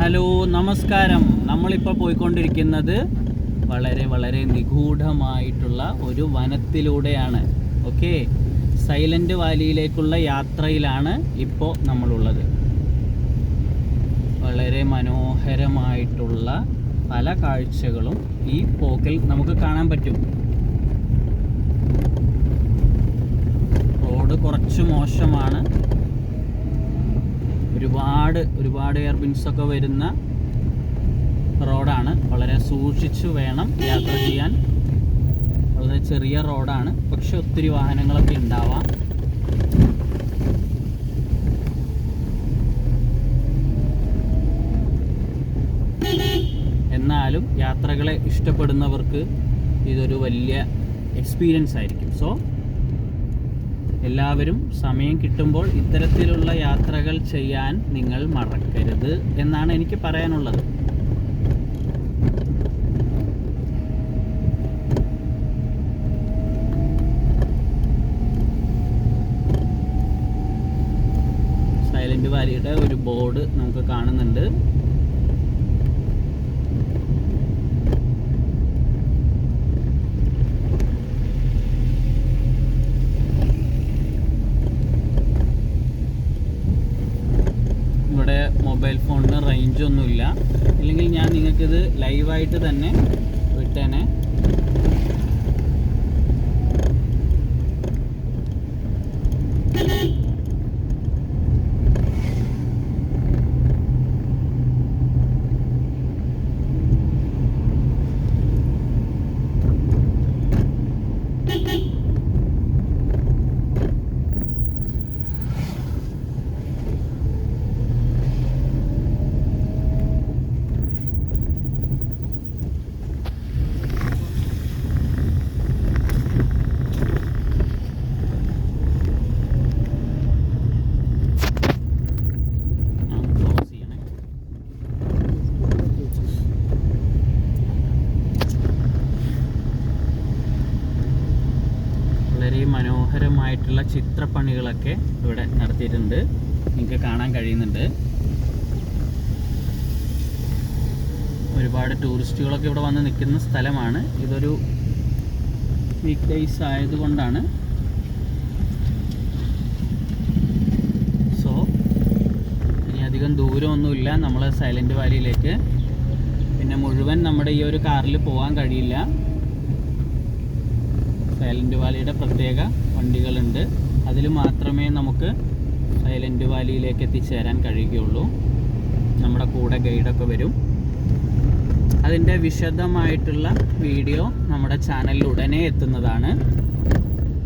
Hello നമസ്കാരം. നമ്മളിപ്പോൾ പോയിക്കൊണ്ടിരിക്കുന്നത് വളരെ നിഗൂഢമായിട്ടുള്ള ഒരു വനത്തിലൂടെയാണ്. ഓക്കെ, സൈലന്റ് വാലിയിലേക്കുള്ള യാത്രയിലാണ് ഇപ്പോൾ നമ്മളുള്ളത്. വളരെ മനോഹരമായിട്ടുള്ള പല കാഴ്ചകളും ഈ പോക്കിൽ നമുക്ക് കാണാൻ പറ്റും. റോഡ് കുറച്ച് മോശമാണ്. ഒരുപാട് എയർബിൻസൊക്കെ വരുന്ന റോഡാണ്. വളരെ സൂക്ഷിച്ചു വേണം യാത്ര ചെയ്യാൻ. വളരെ ചെറിയ റോഡാണ്, പക്ഷെ ഒത്തിരി വാഹനങ്ങളൊക്കെ ഉണ്ടാവാം. എന്നാലും യാത്രകളെ ഇഷ്ടപ്പെടുന്നവർക്ക് ഇതൊരു വലിയ എക്സ്പീരിയൻസ് ആയിരിക്കും. സോ എല്ലാവരും സമയം കിട്ടുമ്പോൾ ഇത്തരത്തിലുള്ള യാത്രകൾ ചെയ്യാൻ നിങ്ങൾ മറക്കരുത് എന്നാണ് എനിക്ക് പറയാനുള്ളത്. സൈലന്റ് വാലിയുടെ ഒരു ബോർഡ് നമുക്ക് കാണുന്നുണ്ട്. ഇവിടെ മൊബൈൽ ഫോണിന് റേഞ്ചൊന്നുമില്ല, ഇല്ലെങ്കിൽ ഞാൻ നിങ്ങൾക്കിത് ലൈവായിട്ട് തന്നെ വിട്ടേനെ. വളരെ മനോഹരമായിട്ടുള്ള ചിത്രപ്പണികളൊക്കെ ഇവിടെ നടത്തിയിട്ടുണ്ട്, നിങ്ങൾക്ക് കാണാൻ കഴിയുന്നുണ്ട്. ഒരുപാട് ടൂറിസ്റ്റുകളൊക്കെ ഇവിടെ വന്ന് നിൽക്കുന്ന സ്ഥലമാണ്. ഇതൊരു വീക്ക് ഡേയ്സ് ആയതുകൊണ്ടാണ്. സോ ഇനി അധികം ദൂരമൊന്നുമില്ല നമ്മൾ സൈലന്റ് വാലിയിലേക്ക്. പിന്നെ മുഴുവൻ നമ്മുടെ ഈ ഒരു കാറിൽ പോകാൻ കഴിയില്ല. സൈലന്റ് വാലിയുടെ പ്രത്യേക വണ്ടികളുണ്ട്, അതിൽ മാത്രമേ നമുക്ക് സൈലന്റ് വാലിയിലേക്ക് എത്തിച്ചേരാൻ കഴിയുകയുള്ളൂ. നമ്മുടെ കൂടെ ഗൈഡൊക്കെ വരും. അതിൻ്റെ വിശദമായിട്ടുള്ള വീഡിയോ നമ്മുടെ ചാനലിൽ ഉടനെ എത്തുന്നതാണ്.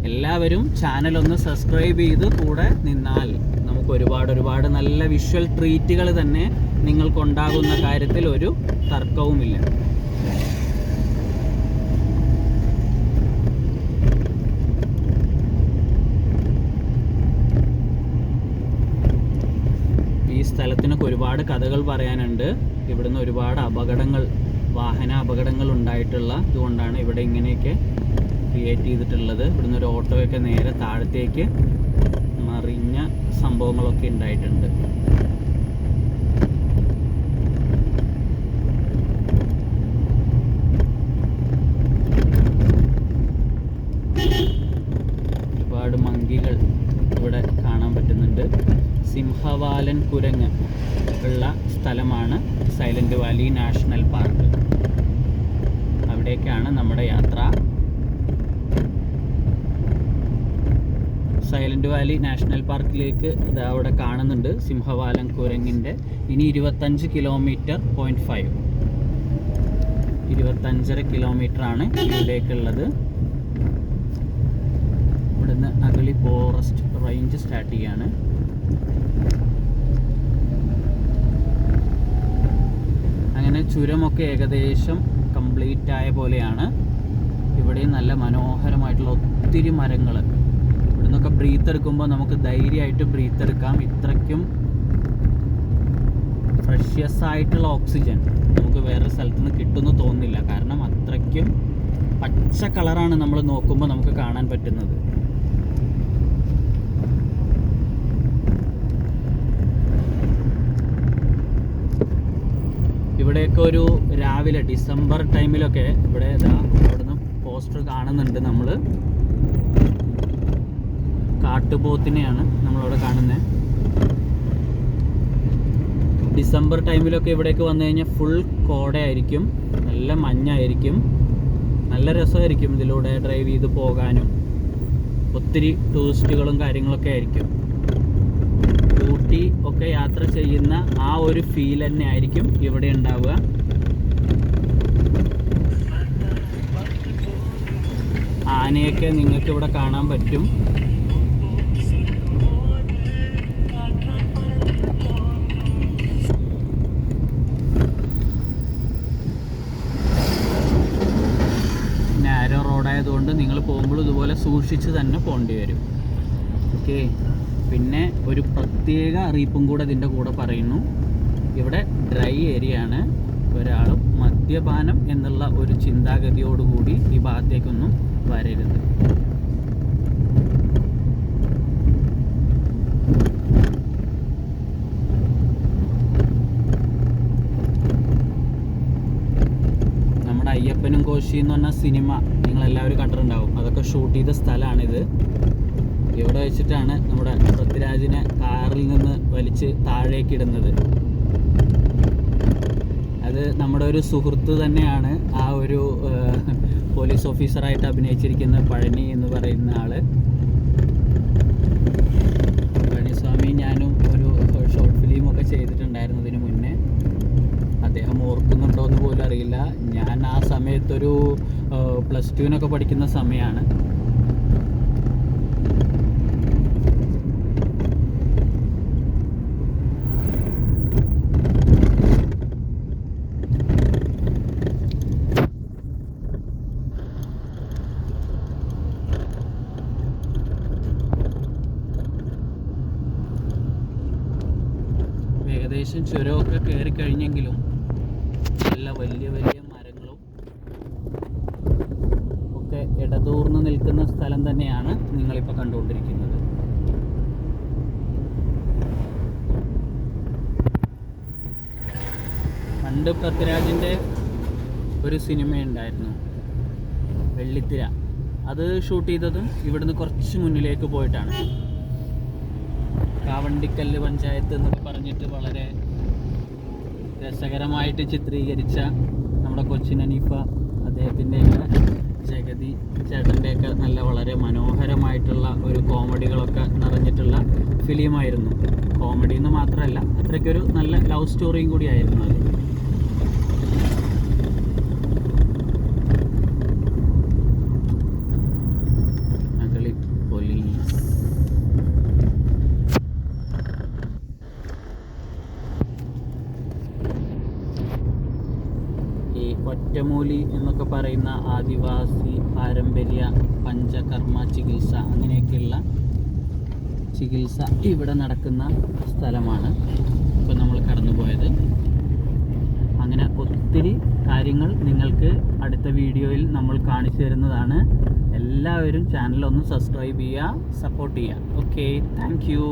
എല്ലാവരും ചാനലൊന്ന് സബ്സ്ക്രൈബ് ചെയ്ത് കൂടെ നിന്നാൽ നമുക്ക് ഒരുപാട് നല്ല വിഷ്വൽ ട്രീറ്റുകൾ തന്നെ നിങ്ങൾക്കുണ്ടാകുന്ന കാര്യത്തിൽ ഒരു തർക്കവുമില്ല. ഈ സ്ഥലത്തിനൊക്കെ ഒരുപാട് കഥകൾ പറയാനുണ്ട്. ഇവിടുന്ന് ഒരുപാട് വാഹന അപകടങ്ങൾ ഉണ്ടായിട്ടുള്ള ഇതുകൊണ്ടാണ് ഇവിടെ ഇങ്ങനെയൊക്കെ ക്രിയേറ്റ് ചെയ്തിട്ടുള്ളത്. ഇവിടുന്ന് ഒരു ഓട്ടോയൊക്കെ നേരെ താഴത്തേക്ക് മറിഞ്ഞ സംഭവങ്ങളൊക്കെ ഉണ്ടായിട്ടുണ്ട്. ഒരുപാട് മങ്കികൾ ഇവിടെ കാണാൻ പറ്റുന്നുണ്ട്. സിംഹവാലൻ കുരങ്ങ് ഉള്ള സ്ഥലമാണ് സൈലന്റ് വാലി നാഷണൽ പാർക്ക്. അവിടേക്കാണ് നമ്മുടെ യാത്ര. സൈലന്റ് വാലി നാഷണൽ പാർക്കിലേക്ക് ഇത് അവിടെ കാണുന്നുണ്ട് സിംഹവാലൻ കുരങ്ങിൻ്റെ. ഇനി 25 കിലോമീറ്റർ 0.5 25.5 കിലോമീറ്ററാണ് ഇവിടേക്കുള്ളത്. ഇവിടുന്ന് അഗളി ഫോറസ്റ്റ് റേഞ്ച് സ്റ്റാർട്ട് ചെയ്യാണ്. അങ്ങനെ ചുരമൊക്കെ ഏകദേശം കംപ്ലീറ്റ് ആയ പോലെയാണ്. ഇവിടെ നല്ല മനോഹരമായിട്ടുള്ള ഒത്തിരി മരങ്ങൾ. ഇവിടുന്നൊക്കെ ബ്രീത്ത് എടുക്കുമ്പോൾ നമുക്ക് ധൈര്യമായിട്ട് ബ്രീത്ത് എടുക്കാം. ഇത്രയ്ക്കും ഫ്രഷ്യസ് ആയിട്ടുള്ള ഓക്സിജൻ നമുക്ക് വേറെ സ്ഥലത്ത് നിന്ന് കിട്ടുമെന്ന് തോന്നുന്നില്ല. കാരണം അത്രയ്ക്കും പച്ച കളറാണ് നമ്മൾ നോക്കുമ്പോൾ നമുക്ക് കാണാൻ പറ്റുന്നത്. ഇവിടെയൊക്കെ ഒരു രാവിലെ ഡിസംബർ ടൈമിലൊക്കെ ഇവിടെ അവിടുന്ന് പോസ്റ്റർ കാണുന്നുണ്ട്. നമ്മൾ കാട്ടുപോത്തിനെയാണ് നമ്മളിവിടെ കാണുന്നത്. ഡിസംബർ ടൈമിലൊക്കെ ഇവിടേക്ക് വന്നു കഴിഞ്ഞാൽ ഫുൾ കോടയായിരിക്കും, നല്ല മഞ്ഞായിരിക്കും, നല്ല രസമായിരിക്കും ഇതിലൂടെ ഡ്രൈവ് ചെയ്ത് പോകാനും. ഒത്തിരി ടൂറിസ്റ്റുകളും കാര്യങ്ങളൊക്കെ ആയിരിക്കും. ഊട്ടി ഒക്കെ യാത്ര ചെയ്യുന്ന ആ ഒരു ഫീൽ തന്നെ ആയിരിക്കും ഇവിടെ ഉണ്ടാവുക. ആനയൊക്കെ നിങ്ങൾക്ക് ഇവിടെ കാണാൻ പറ്റും. നാരോ റോഡായതുകൊണ്ട് നിങ്ങൾ പോകുമ്പോൾ ഇതുപോലെ സൂക്ഷിച്ച് തന്നെ പോകേണ്ടി വരും. ഓക്കെ. പിന്നെ ഒരു പ്രത്യേക അറിയിപ്പും കൂടെ ഇതിൻ്റെ കൂടെ പറയുന്നു. ഇവിടെ ഡ്രൈ ഏരിയ ആണ്. ഒരാളും മദ്യപാനം എന്നുള്ള ഒരു ചിന്താഗതിയോടുകൂടി ഈ ഭാഗത്തേക്കൊന്നും വരരുത്. നമ്മുടെ അയ്യപ്പനും കോശി എന്ന് പറഞ്ഞ സിനിമ നിങ്ങളെല്ലാവരും കണ്ടിട്ടുണ്ടാവും. അതൊക്കെ ഷൂട്ട് ചെയ്ത സ്ഥലമാണിത്. ഇവിടെ വെച്ചിട്ടാണ് നമ്മുടെ പൃഥ്വിരാജിനെ കാറിൽ നിന്ന് വലിച്ച് താഴേക്ക് ഇടുന്നത്. അത് നമ്മുടെ ഒരു സുഹൃത്ത് തന്നെയാണ്, ആ ഒരു പോലീസ് ഓഫീസറായിട്ട് അഭിനയിച്ചിരിക്കുന്ന പഴനി എന്ന് പറയുന്ന ആള്. പഴനിസ്വാമി ഞാനും ഒരു ഷോർട്ട് ഫിലിമൊക്കെ ചെയ്തിട്ടുണ്ടായിരുന്നു ഇതിന് മുന്നേ. അദ്ദേഹം ഓർക്കുന്നുണ്ടോ എന്ന് പോലും അറിയില്ല. ഞാൻ ആ സമയത്തൊരു +2 പഠിക്കുന്ന സമയമാണ്. ഏകദേശം ചുരമൊക്കെ കയറി കഴിഞ്ഞെങ്കിലും നല്ല വലിയ വലിയ മരങ്ങളും ഒക്കെ ഇടതൂർന്ന് നിൽക്കുന്ന സ്ഥലം തന്നെയാണ് നിങ്ങളിപ്പോൾ കണ്ടുകൊണ്ടിരിക്കുന്നത്. പണ്ട് പൃഥ്വിരാജിൻ്റെ ഒരു സിനിമയുണ്ടായിരുന്നു, വെള്ളിത്തിര. അത് ഷൂട്ട് ചെയ്തതും ഇവിടുന്ന് കുറച്ച് മുന്നിലേക്ക് പോയിട്ടാണ്. കാവണ്ടിക്കല്ല് പഞ്ചായത്ത് എന്നൊക്കെ പറഞ്ഞിട്ട് വളരെ രസകരമായിട്ട് ചിത്രീകരിച്ച നമ്മുടെ കൊച്ചിൻ ഹനീഫ, അദ്ദേഹത്തിൻ്റെയൊക്കെ ജഗതി ചേട്ടൻ്റെയൊക്കെ നല്ല വളരെ മനോഹരമായിട്ടുള്ള ഒരു കോമഡികളൊക്കെ നിറഞ്ഞിട്ടുള്ള ഫിലിമായിരുന്നു. കോമഡി എന്ന് മാത്രമല്ല, അത്രയ്ക്കൊരു നല്ല ലവ് സ്റ്റോറിയും കൂടി ആയിരുന്നു അത്. ഒറ്റമൂലി എന്നൊക്കെ പറയുന്ന ആദിവാസി പാരമ്പര്യ പഞ്ചകർമ്മ ചികിത്സ, അങ്ങനെയൊക്കെയുള്ള ചികിത്സ ഇവിടെ നടക്കുന്ന സ്ഥലമാണ് ഇപ്പോൾ നമ്മൾ കടന്നു പോയത്. അങ്ങനെ ഒത്തിരി കാര്യങ്ങൾ നിങ്ങൾക്ക് അടുത്ത വീഡിയോയിൽ നമ്മൾ കാണിച്ചു തരുന്നതാണ്. എല്ലാവരും ചാനലൊന്ന് സബ്സ്ക്രൈബ് ചെയ്യുക, സപ്പോർട്ട് ചെയ്യുക. Okay, thank you.